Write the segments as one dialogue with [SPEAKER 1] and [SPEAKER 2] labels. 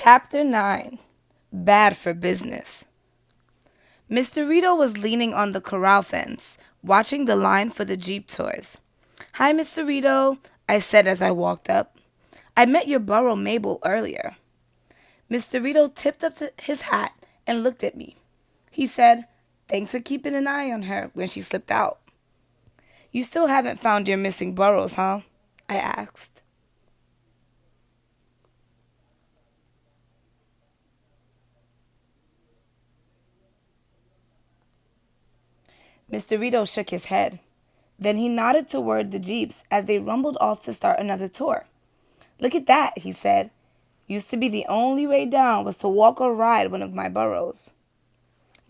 [SPEAKER 1] Chapter 9. Bad for Business. Mr. Rito was leaning on the corral fence, watching the line for the Jeep tours. "Hi, Mr. Rito," I said as I walked up. "I met your burro Mabel earlier." Mr. Rito tipped up his hat and looked at me. He said, "Thanks for keeping an eye on her when she slipped out." "You still haven't found your missing burros, huh?" I asked. Mr. Rito shook his head. Then he nodded toward the jeeps as they rumbled off to start another tour. "Look at that," he said. "Used to be the only way down was to walk or ride one of my burros."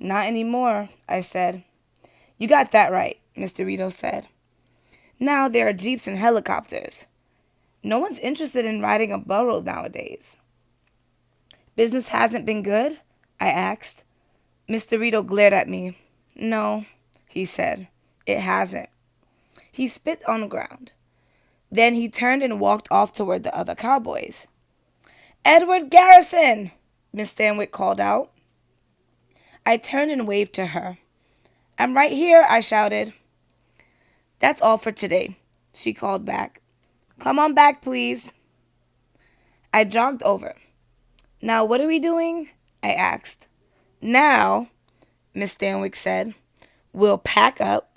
[SPEAKER 1] "Not anymore," I said. "You got that right," Mr. Rito said. "Now there are jeeps and helicopters. No one's interested in riding a burro nowadays." "Business hasn't been good?" I asked. Mr. Rito glared at me. "No," he said. "It hasn't." He spit on the ground. Then he turned and walked off toward the other cowboys. "Edward Garrison!" Miss Stanwyck called out. I turned and waved to her. "I'm right here," I shouted. "That's all for today," she called back. "Come on back, please." I jogged over. "Now what are we doing?" I asked. "Now," Miss Stanwyck said, "we'll pack up,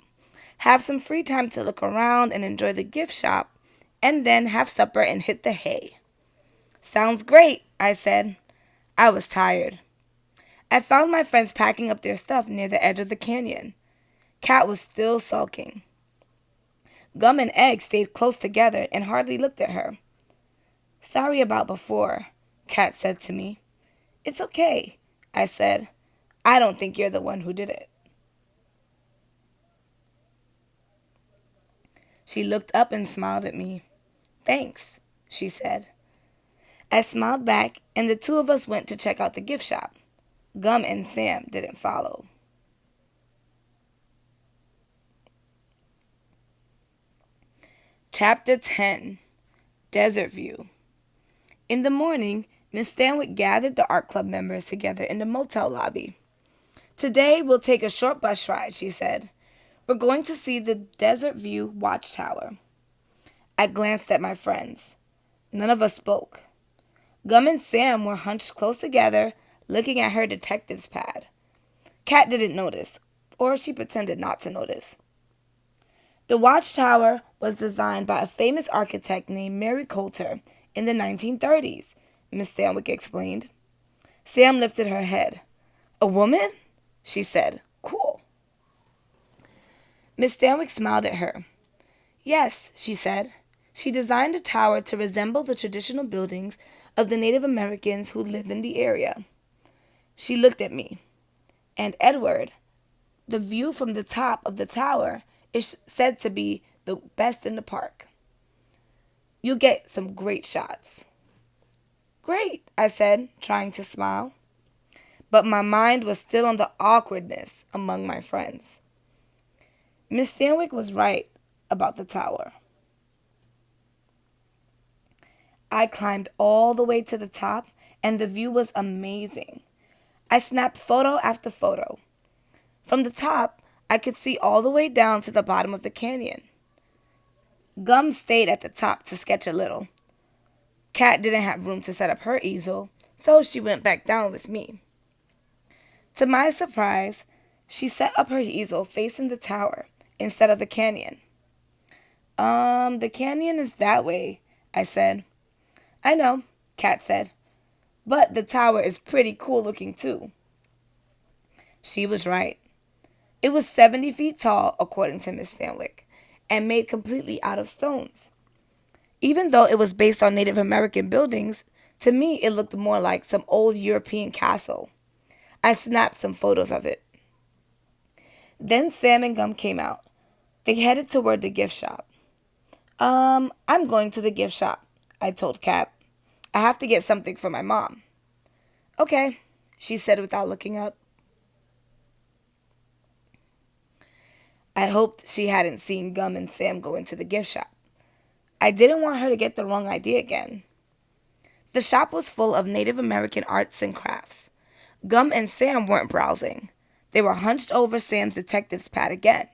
[SPEAKER 1] have some free time to look around and enjoy the gift shop, and then have supper and hit the hay." "Sounds great," I said. I was tired. I found my friends packing up their stuff near the edge of the canyon. Kat was still sulking. Gum and Egg stayed close together and hardly looked at her. "Sorry about before," Kat said to me. "It's okay," I said. "I don't think you're the one who did it." She looked up and smiled at me. "Thanks," she said. I smiled back, and the two of us went to check out the gift shop. Gum and Sam didn't follow. Chapter 10. Desert View. In the morning, Miss Stanwyck gathered the art club members together in the motel lobby. "Today we'll take a short bus ride," she said. "We're going to see the Desert View Watchtower." I glanced at my friends. None of us spoke. Gum and Sam were hunched close together, looking at her detective's pad. Kat didn't notice, or she pretended not to notice. The watchtower was designed by a famous architect named Mary Coulter in the 1930s, Miss Stanwyck explained. Sam lifted her head. "A woman?" she said. "Cool." Miss Stanwyck smiled at her. "Yes," she said. "She designed the tower to resemble the traditional buildings of the Native Americans who lived in the area." She looked at me. "And Edward, the view from the top of the tower is said to be the best in the park. You'll get some great shots." "Great," I said, trying to smile. But my mind was still on the awkwardness among my friends. Miss Stanwyck was right about the tower. I climbed all the way to the top, and the view was amazing. I snapped photo after photo. From the top, I could see all the way down to the bottom of the canyon. Gum stayed at the top to sketch a little. Kat didn't have room to set up her easel, so she went back down with me. To my surprise, she set up her easel facing the tower instead of the canyon. The canyon is that way," I said. "I know," Kat said, "but the tower is pretty cool looking too." She was right. It was 70 feet tall, according to Miss Stanwyck, and made completely out of stones. Even though it was based on Native American buildings, to me it looked more like some old European castle. I snapped some photos of it. Then Sam and Gum came out. They headed toward the gift shop. I'm going to the gift shop," I told Kat. "I have to get something for my mom." "Okay," she said without looking up. I hoped she hadn't seen Gum and Sam go into the gift shop. I didn't want her to get the wrong idea again. The shop was full of Native American arts and crafts. Gum and Sam weren't browsing. They were hunched over Sam's detective's pad again.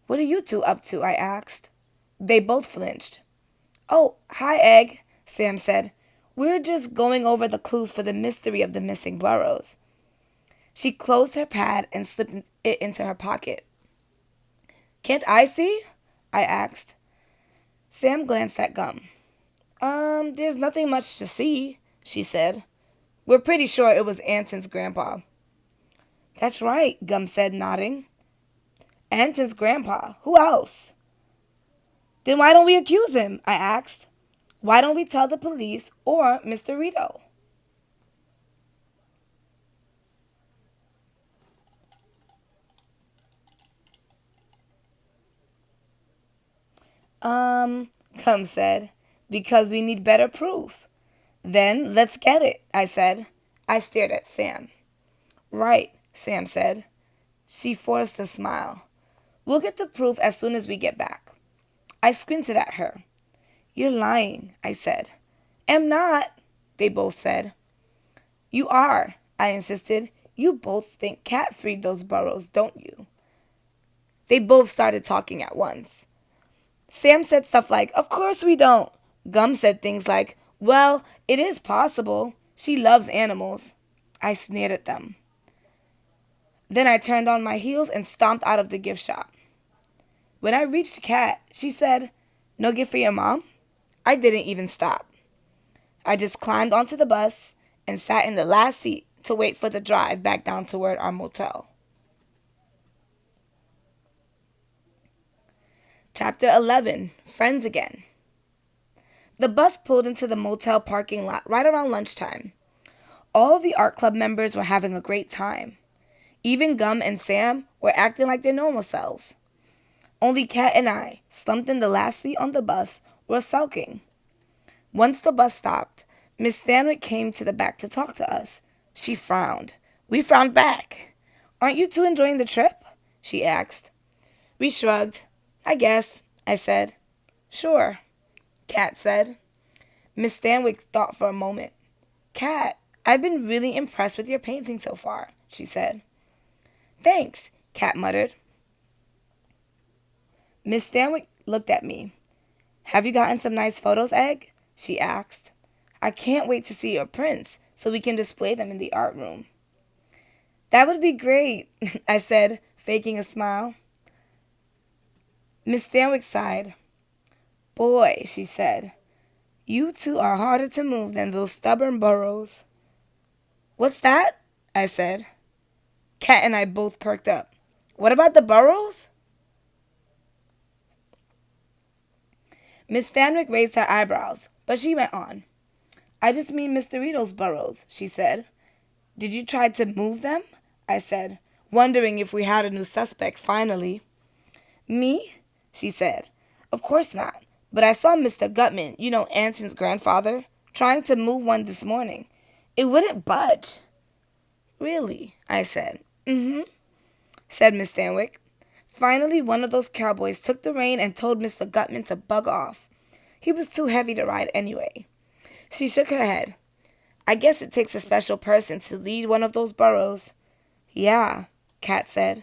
[SPEAKER 1] "What are you two up to?" I asked. They both flinched. "Oh, hi, Egg," Sam said. "We're just going over the clues for the mystery of the missing Burros." She closed her pad and slipped it into her pocket. "Can't I see?" I asked. Sam glanced at Gum. There's nothing much to see," she said. "We're pretty sure it was Anton's grandpa." "That's right," Gum said, nodding. "Anton's grandpa. Who else?" "Then why don't we accuse him?" I asked. "Why don't we tell the police or Mr. Rito?" Gum said, "because we need better proof." "Then let's get it," I said. I stared at Sam. "Right," Sam said. She forced a smile. "We'll get the proof as soon as we get back." I squinted at her. "You're lying," I said. "Am not," they both said. "You are," I insisted. "You both think Cat freed those burros, don't you?" They both started talking at once. Sam said stuff like, "Of course we don't." Gum said things like, "Well, it is possible. She loves animals." I sneered at them. Then I turned on my heels and stomped out of the gift shop. When I reached Kat, she said, "No gift for your mom?" I didn't even stop. I just climbed onto the bus and sat in the last seat to wait for the drive back down toward our motel. Chapter 11, Friends Again. The bus pulled into the motel parking lot right around lunchtime. All the art club members were having a great time. Even Gum and Sam were acting like their normal selves. Only Kat and I, slumped in the last seat on the bus, were sulking. Once the bus stopped, Miss Stanwyck came to the back to talk to us. She frowned. We frowned back. "Aren't you two enjoying the trip?" she asked. We shrugged. "I guess," I said. "Sure," Kat said. Miss Stanwyck thought for a moment. "Kat, I've been really impressed with your painting so far," she said. "Thanks," Kat muttered. Miss Stanwyck looked at me. "Have you gotten some nice photos, Egg?" she asked. "I can't wait to see your prints so we can display them in the art room." "That would be great," I said, faking a smile. Miss Stanwyck sighed. "Boy," she said, "you two are harder to move than those stubborn burros." "What's that?" I said. Kat and I both perked up. "What about the burros?" Miss Stanwyck raised her eyebrows, but she went on. "I just mean Mr. Rito's burros," she said. "Did you try to move them?" I said, wondering if we had a new suspect finally. "Me?" she said. "Of course not. But I saw Mr. Gutman, Anson's grandfather, trying to move one this morning. It wouldn't budge." "Really?" I said. "Mm-hmm," said Miss Stanwyck. Finally, one of those cowboys took the rein and told Mr. Gutman to bug off. He was too heavy to ride anyway. She shook her head. "I guess it takes a special person to lead one of those burros." "Yeah," Kat said.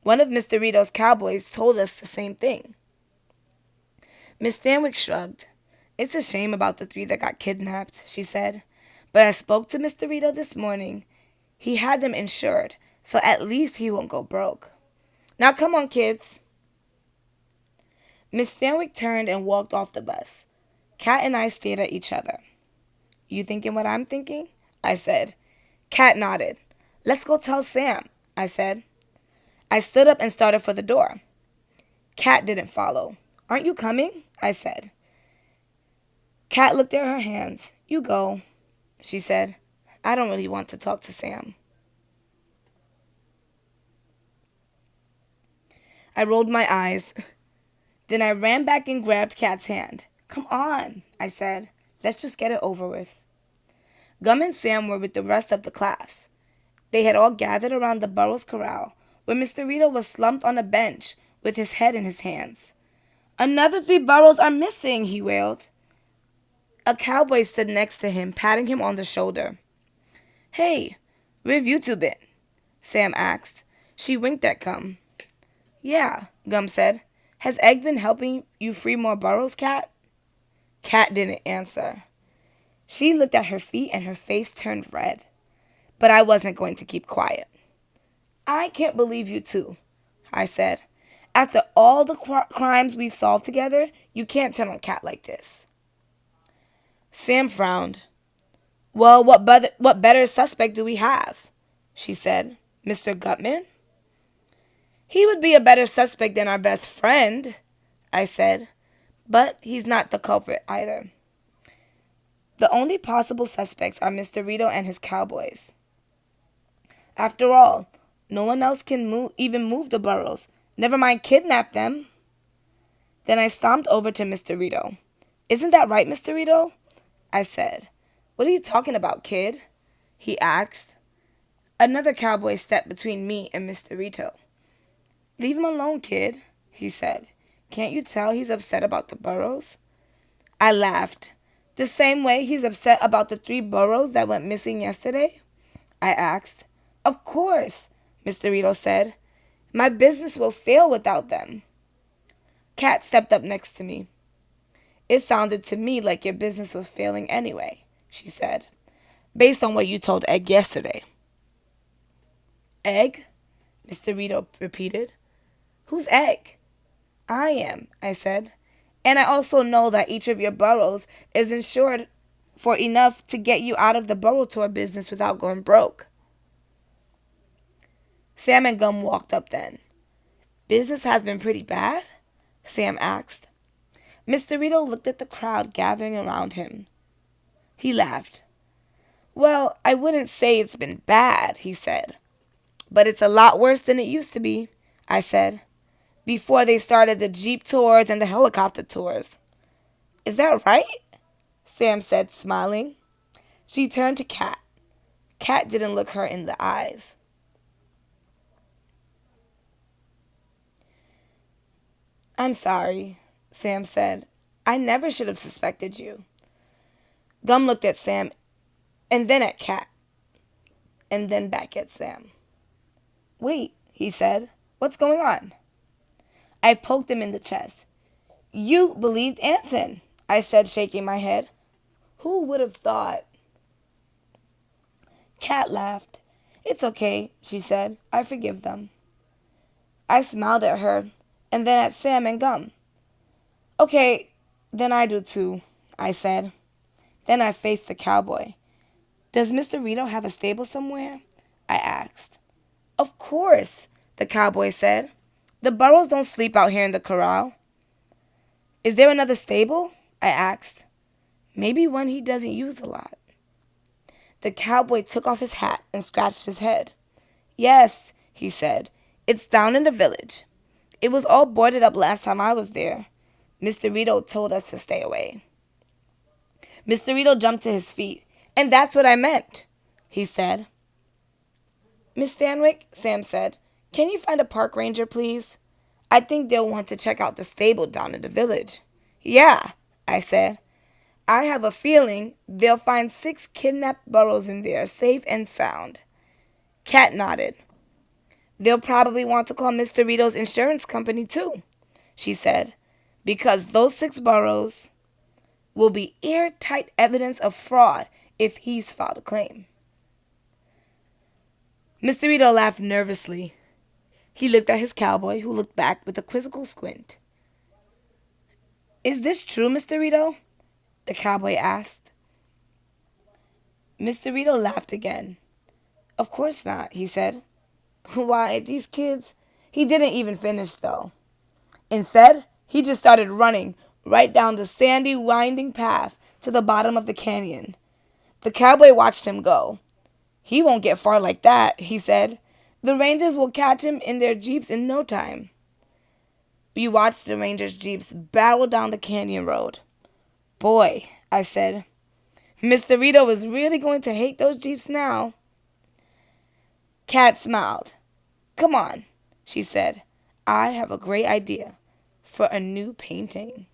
[SPEAKER 1] "One of Mr. Rito's cowboys told us the same thing." Miss Stanwyck shrugged. "It's a shame about the three that got kidnapped," she said. "But I spoke to Mr. Rito this morning. He had them insured, so at least he won't go broke. Now come on, kids." Miss Stanwyck turned and walked off the bus. Kat and I stared at each other. "You thinking what I'm thinking?" I said. Kat nodded. "Let's go tell Sam," I said. I stood up and started for the door. Kat didn't follow. "Aren't you coming?" I said. Kat looked at her hands. "You go," she said. "I don't really want to talk to Sam." I rolled my eyes. Then I ran back and grabbed Kat's hand. "Come on," I said. "Let's just get it over with." Gum and Sam were with the rest of the class. They had all gathered around the Burros corral, where Mr. Rito was slumped on a bench with his head in his hands. "Another 3 burros are missing," he wailed. A cowboy stood next to him, patting him on the shoulder. Hey, where've you two been? Sam asked. She winked at Gum. Yeah, Gum said. Has Egg been helping you free more burros, Cat? Cat didn't answer. She looked at her feet and her face turned red. But I wasn't going to keep quiet. I can't believe you two, I said. After all the crimes we've solved together, you can't turn on Cat like this. Sam frowned. Well, what better suspect do we have? She said. Mr. Gutman? He would be a better suspect than our best friend, I said. But he's not the culprit either. The only possible suspects are Mr. Rito and his cowboys. After all, no one else can even move the burros. Never mind kidnap them. Then I stomped over to Mr. Rito. Isn't that right, Mr. Rito? I said. What are you talking about, kid? He asked. Another cowboy stepped between me and Mr. Rito. Leave him alone, kid, he said. Can't you tell he's upset about the burros? I laughed. The same way he's upset about the 3 burros that went missing yesterday? I asked. Of course, Mr. Rito said. My business will fail without them. Cat stepped up next to me. It sounded to me like your business was failing anyway, she said, based on what you told Egg yesterday. Egg? Mr. Rito repeated. Who's Egg? I am, I said. And I also know that each of your burros is insured for enough to get you out of the burro tour business without going broke. Sam and Gum walked up then. Business has been pretty bad? Sam asked. Mr. Rito looked at the crowd gathering around him. He laughed. Well, I wouldn't say it's been bad, he said. But it's a lot worse than it used to be, I said, before they started the Jeep tours and the helicopter tours. Is that right? Sam said, smiling. She turned to Cat. Cat didn't look her in the eyes. I'm sorry, Sam said. I never should have suspected you. Gum looked at Sam and then at Cat and then back at Sam. Wait, he said. What's going on? I poked him in the chest. You believed Anton, I said, shaking my head. Who would have thought? Cat laughed. It's okay, she said. I forgive them. I smiled at her and then at Sam and Gum. Okay, then I do too, I said. Then I faced the cowboy. Does Mr. Rito have a stable somewhere? I asked. Of course, the cowboy said. The burros don't sleep out here in the corral. Is there another stable? I asked. Maybe one he doesn't use a lot. The cowboy took off his hat and scratched his head. Yes, he said. It's down in the village. It was all boarded up last time I was there. Mr. Rito told us to stay away. Mr. Rito jumped to his feet. And that's what I meant, he said. Miss Stanwyck, Sam said, can you find a park ranger, please? I think they'll want to check out the stable down in the village. Yeah, I said. I have a feeling they'll find 6 kidnapped burros in there, safe and sound. Cat nodded. They'll probably want to call Mr. Rito's insurance company too, she said, because those 6 burros will be airtight evidence of fraud if he's filed a claim. Mr. Rito laughed nervously. He looked at his cowboy, who looked back with a quizzical squint. Is this true, Mr. Rito? The cowboy asked. Mr. Rito laughed again. Of course not, he said. Why, these kids... He didn't even finish, though. Instead, he just started running right down the sandy, winding path to the bottom of the canyon. The cowboy watched him go. He won't get far like that, he said. The rangers will catch him in their jeeps in no time. We watched the rangers' jeeps barrel down the canyon road. Boy, I said, Mr. Rito is really going to hate those jeeps now. Cat smiled. Come on, she said. I have a great idea for a new painting.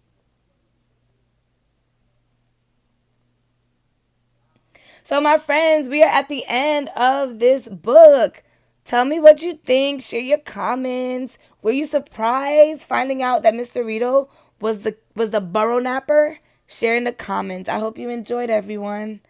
[SPEAKER 1] So, my friends, we are at the end of this book. Tell me what you think. Share your comments. Were you surprised finding out that Mr. Rito was the burrow napper? Share in the comments. I hope you enjoyed, everyone.